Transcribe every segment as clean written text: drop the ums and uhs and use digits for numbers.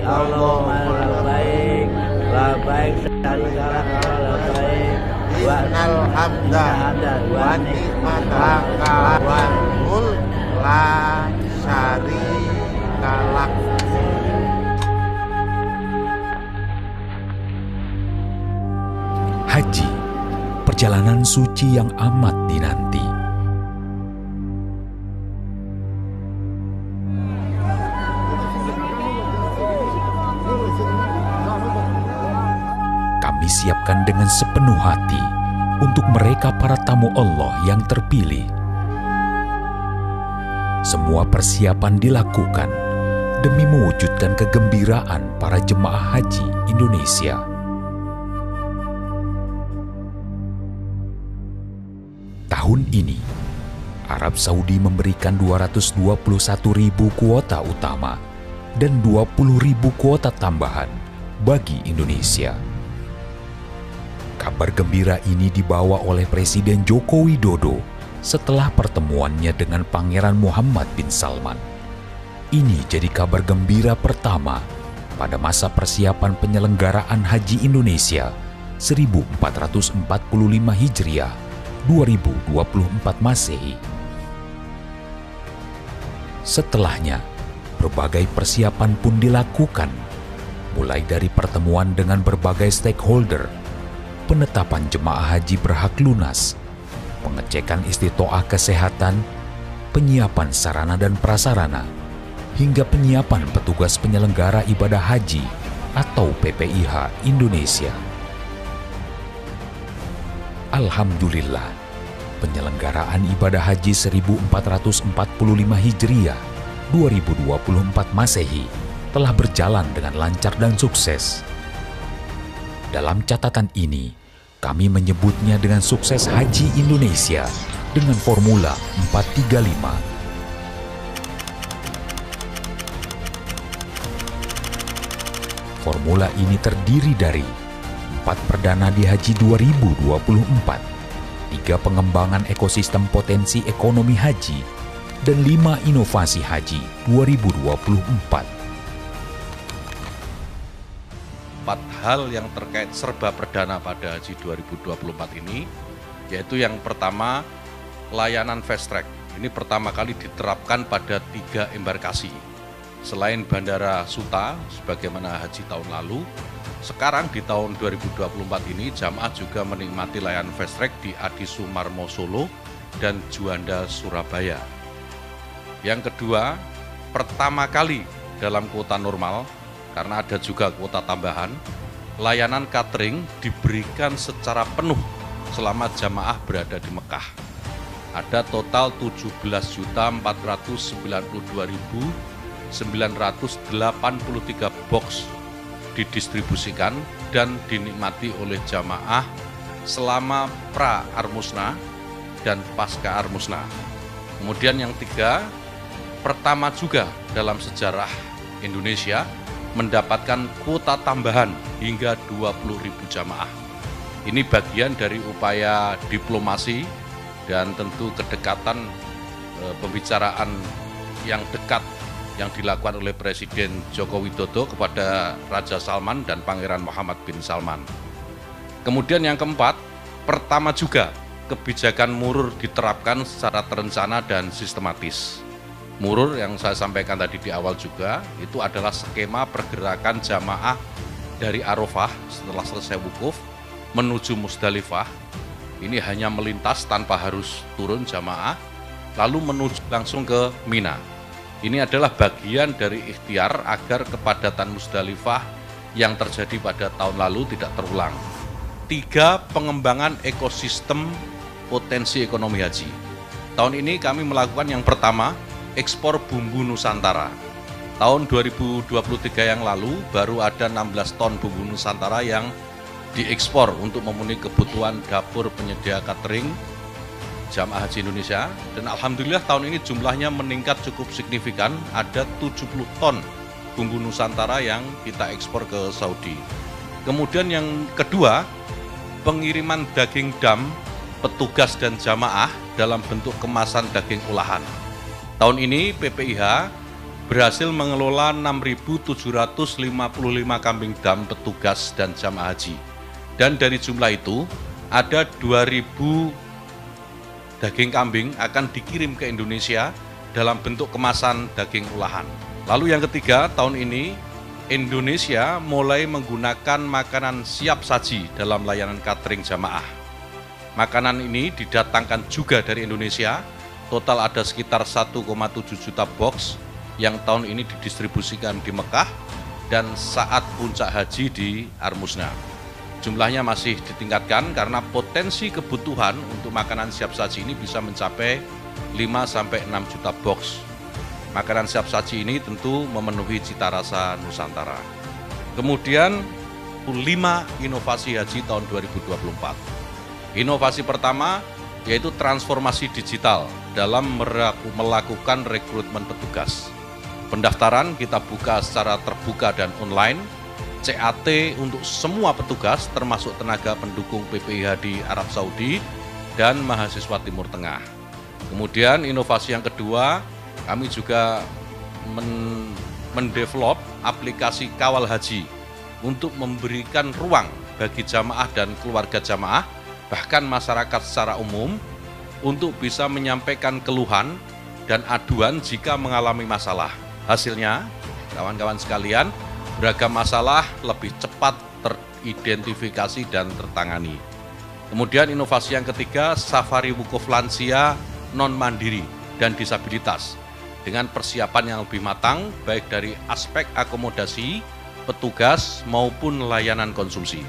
Allahumma labbaik labbaik syarikalak labbaik wa innal hamda wa ni'mata wa mulk la syarika lak. Haji, perjalanan suci yang amat dinanti. Kami siapkan dengan sepenuh hati untuk mereka para tamu Allah yang terpilih. Semua persiapan dilakukan demi mewujudkan kegembiraan para jemaah haji Indonesia. Tahun ini, Arab Saudi memberikan 221.000 kuota utama dan 20.000 kuota tambahan bagi Indonesia. Kabar gembira ini dibawa oleh Presiden Joko Widodo setelah pertemuannya dengan Pangeran Muhammad bin Salman. Ini jadi kabar gembira pertama pada masa persiapan penyelenggaraan Haji Indonesia 1445 Hijriah 2024 Masehi. Setelahnya, berbagai persiapan pun dilakukan, mulai dari pertemuan dengan berbagai stakeholder, penetapan jemaah haji berhak lunas, pengecekan istitoah kesehatan, penyiapan sarana dan prasarana, hingga penyiapan petugas penyelenggara ibadah haji atau PPIH Indonesia. Alhamdulillah, penyelenggaraan ibadah haji 1445 Hijriah 2024 Masehi telah berjalan dengan lancar dan sukses. Dalam catatan ini, kami menyebutnya dengan sukses Haji Indonesia dengan formula 435. Formula ini terdiri dari 4 perdana di Haji 2024, 3 pengembangan ekosistem potensi ekonomi haji, dan 5 inovasi haji 2024. 4 hal yang terkait serba perdana pada Haji 2024 ini, yaitu yang pertama, layanan fast track. Ini pertama kali diterapkan pada 3 embarkasi. Selain Bandara Suta, sebagaimana haji tahun lalu, sekarang di tahun 2024 ini jamaah juga menikmati layanan fast track di Adi Sumarmo Solo dan Juanda Surabaya. Yang kedua, pertama kali dalam kuota normal, karena ada juga kuota tambahan, layanan catering diberikan secara penuh selama jamaah berada di Mekah. Ada total 17.492.983 box didistribusikan dan dinikmati oleh jamaah selama pra-Armusna dan pasca Armusna. Kemudian yang 3, pertama juga dalam sejarah Indonesia mendapatkan kuota tambahan hingga 20.000 jamaah. Ini bagian dari upaya diplomasi dan tentu kedekatan pembicaraan yang dekat yang dilakukan oleh Presiden Joko Widodo kepada Raja Salman dan Pangeran Muhammad bin Salman. Kemudian yang keempat, pertama juga kebijakan murur diterapkan secara terencana dan sistematis. Murur yang saya sampaikan tadi di awal juga, itu adalah skema pergerakan jamaah dari Arafah setelah selesai wukuf menuju Musdalifah. Ini hanya melintas tanpa harus turun jamaah, lalu menuju langsung ke Mina. Ini adalah bagian dari ikhtiar agar kepadatan Musdalifah yang terjadi pada tahun lalu tidak terulang. 3, pengembangan ekosistem potensi ekonomi haji. Tahun ini kami melakukan yang pertama, ekspor bumbu Nusantara. Tahun 2023 yang lalu baru ada 16 ton bumbu Nusantara yang diekspor untuk memenuhi kebutuhan dapur penyedia catering jamaah haji Indonesia, dan alhamdulillah tahun ini jumlahnya meningkat cukup signifikan, ada 70 ton bumbu Nusantara yang kita ekspor ke Saudi. Kemudian yang kedua, pengiriman daging dam petugas dan jamaah dalam bentuk kemasan daging olahan. Tahun ini PPIH berhasil mengelola 6.755 kambing dam petugas dan jamaah haji. Dan dari jumlah itu, ada 2.000 daging kambing akan dikirim ke Indonesia dalam bentuk kemasan daging olahan. Lalu yang ketiga, tahun ini Indonesia mulai menggunakan makanan siap saji dalam layanan catering jamaah. Makanan ini didatangkan juga dari Indonesia, total ada sekitar 1,7 juta box yang tahun ini didistribusikan di Mekah dan saat puncak haji di Armusna. Jumlahnya masih ditingkatkan karena potensi kebutuhan untuk makanan siap saji ini bisa mencapai 5-6 juta box. Makanan siap saji ini tentu memenuhi cita rasa Nusantara. Kemudian 5 inovasi haji tahun 2024. Inovasi pertama yaitu transformasi digital dalam melakukan rekrutmen petugas. Pendaftaran kita buka secara terbuka dan online, CAT untuk semua petugas termasuk tenaga pendukung PPIH di Arab Saudi dan mahasiswa Timur Tengah. Kemudian inovasi yang kedua, kami juga mendevelop aplikasi kawal haji untuk memberikan ruang bagi jamaah dan keluarga jamaah, bahkan masyarakat secara umum, untuk bisa menyampaikan keluhan dan aduan jika mengalami masalah. Hasilnya, kawan-kawan sekalian, beragam masalah lebih cepat teridentifikasi dan tertangani. Kemudian inovasi yang ketiga, safari wukuf lansia non-mandiri dan disabilitas dengan persiapan yang lebih matang baik dari aspek akomodasi, petugas maupun layanan konsumsi.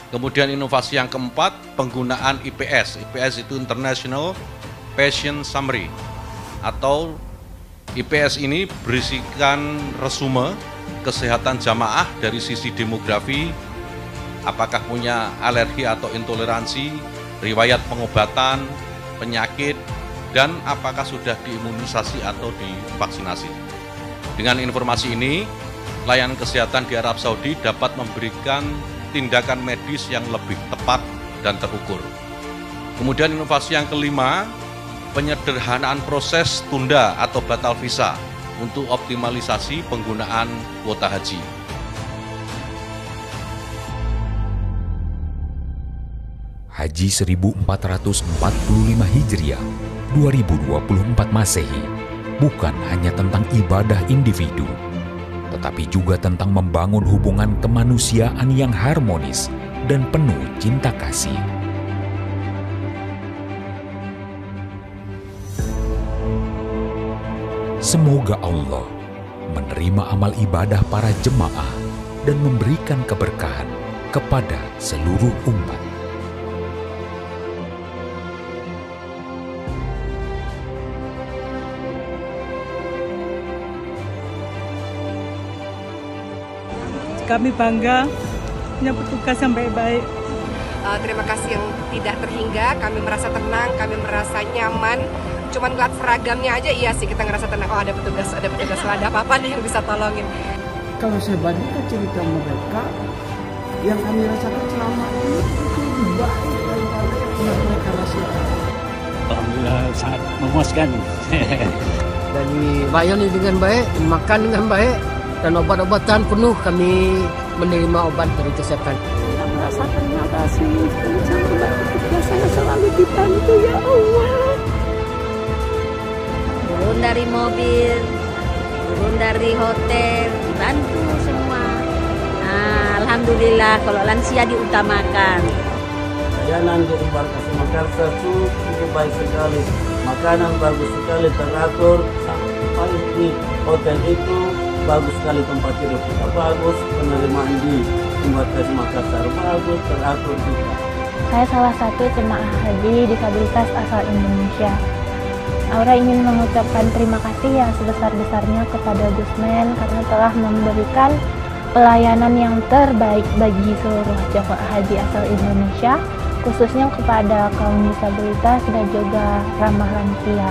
Kemudian inovasi yang keempat, penggunaan IPS. IPS itu International Patient Summary, atau IPS ini berisikan resume kesehatan jamaah dari sisi demografi, apakah punya alergi atau intoleransi, riwayat pengobatan, penyakit, dan apakah sudah diimunisasi atau divaksinasi. Dengan informasi ini, layanan kesehatan di Arab Saudi dapat memberikan tindakan medis yang lebih tepat dan terukur. Kemudian inovasi yang kelima, penyederhanaan proses tunda atau batal visa untuk optimalisasi penggunaan kuota haji. Haji 1445 Hijriah 2024 Masehi bukan hanya tentang ibadah individu, tetapi juga tentang membangun hubungan kemanusiaan yang harmonis dan penuh cinta kasih. Semoga Allah menerima amal ibadah para jemaah dan memberikan keberkahan kepada seluruh umat. Kami bangga punya petugas yang baik-baik. Terima kasih yang tidak terhingga, kami merasa tenang, kami merasa nyaman. Cuman ngeliat seragamnya aja, iya sih kita ngerasa tenang. Oh ada petugas, ada apa-apa nih yang bisa tolongin. Kalau saya bandingkan cerita mereka, yang kami rasakan selama ini itu lebih baik daripada yang pernah mereka rasakan. Alhamdulillah sangat memuaskan. Dan dilayani dengan baik, makan dengan baik, dan obat-obatan penuh kami menerima obat dari kesehatan. Kita merasa terima kasih sama petugas yang selalu dibantu, ya Allah. Turun dari mobil, turun dari hotel, dibantu semua. Nah, alhamdulillah kalau lansia diutamakan. Layanan di Embarkasi Makassar cukup baik sekali, makanan bagus sekali, teratur, sampai di hotel itu bagus sekali, tempat tidur kita bagus, penerimaan di Embarkasi Makassar bagus, teratur juga. Saya salah satu jemaah haji disabilitas asal Indonesia. Aura ingin mengucapkan terima kasih yang sebesar-besarnya kepada Gusmen karena telah memberikan pelayanan yang terbaik bagi seluruh jemaah haji asal Indonesia, khususnya kepada kaum disabilitas dan juga ramah lansia.